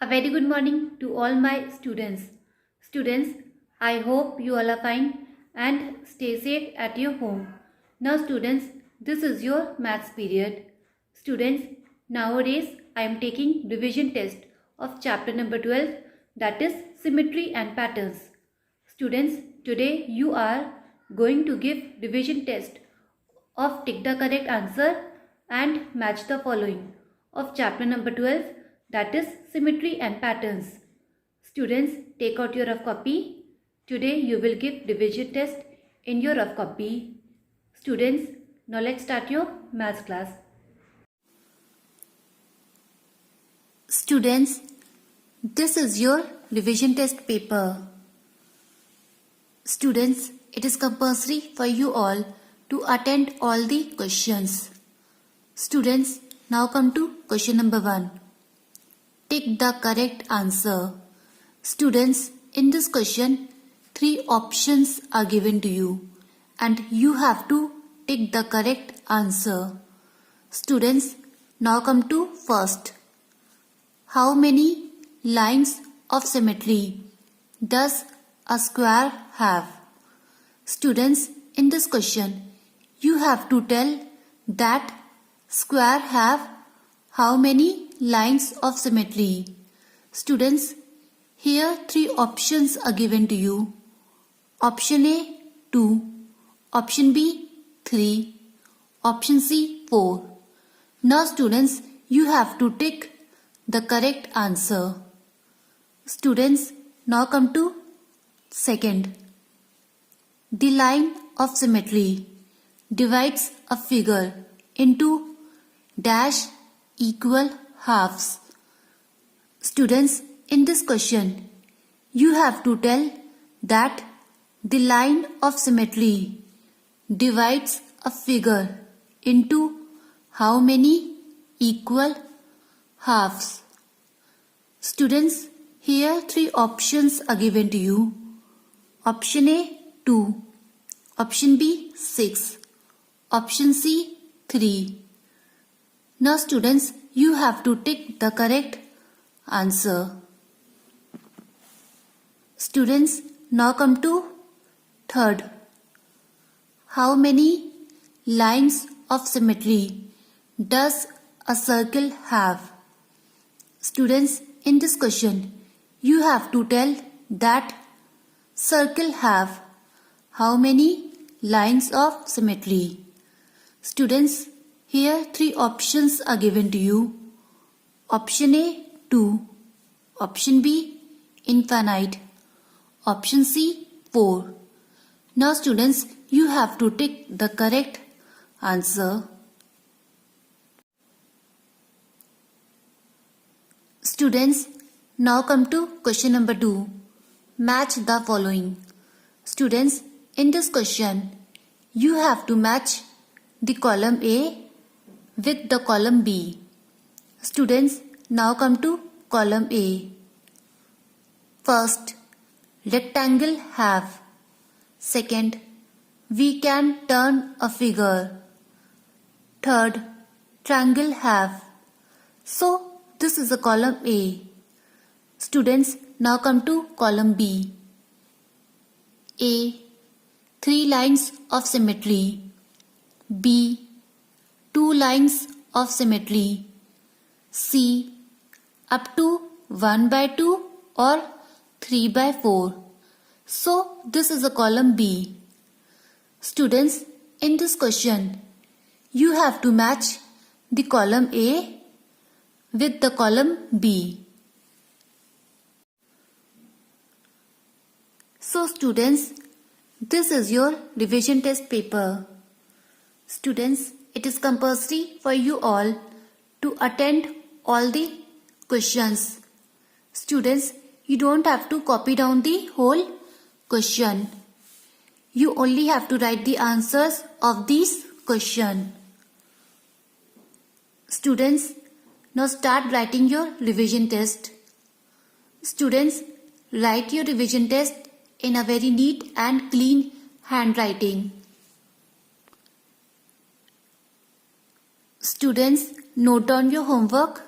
A very good morning to all my students. Students, I hope you all are fine and stay safe at your home. Now students, this is your maths period. Students, nowadays I am taking revision test of chapter number 12, that is symmetry and patterns. Students, today you are going to give revision test of tick the correct answer and match the following of chapter number 12, that is symmetry and patterns. Students, take out your rough copy. Today you will give revision test in your rough copy. Students, now let's start your maths class. Students, this is your revision test paper. Students, it is compulsory for you all to attend all the questions. Students, now come to question number 1. Tick the correct answer. Students, in this question, 3 options are given to you and you have to tick the correct answer. Students, now come to first. How many lines of symmetry does a square have? Students, in this question, you have to tell that square have how many lines of symmetry. Students, here 3 options are given to you. Option A, 2. Option B, 3. Option C, 4. Now students, you have to tick the correct answer. Students, now come to second. The line of symmetry divides a figure into dash equal halves. Students, in this question, you have to tell that the line of symmetry divides a figure into how many equal halves. Students, here 3 options are given to you. Option A, 2. Option B, 6. Option C, 3. Now students, you have to tick the correct answer. Students, now come to third. How many lines of symmetry does a circle have? Students, in this question, you have to tell that circle have how many lines of symmetry. Students, here 3 options are given to you. Option A, 2. Option B, infinite. Option C, 4. Now students, you have to tick the correct answer. Students, now come to question number 2. Match the following. Students, in this question, you have to match the column A with the column B. Students, now come to column A. First, rectangle have. Second, we can turn a figure. Third, triangle have. So, this is a column A. Students, now come to column B. A, 3 lines of symmetry. B, 2 lines of symmetry. C, up to 1/2 or 3/4. So, this is a column B. Students, in this question, you have to match the column A with the column B. So students, this is your revision test paper. Students, it is compulsory for you all to attend all the questions. Students, you don't have to copy down the whole question. You only have to write the answers of these questions. Students, now start writing your revision test. Students, write your revision test in a very neat and clean handwriting. Students, note down your homework.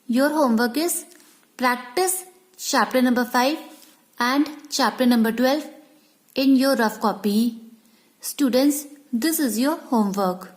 Your homework is Practice chapter number 5 and chapter number 12 in your rough copy. Students, this is your homework.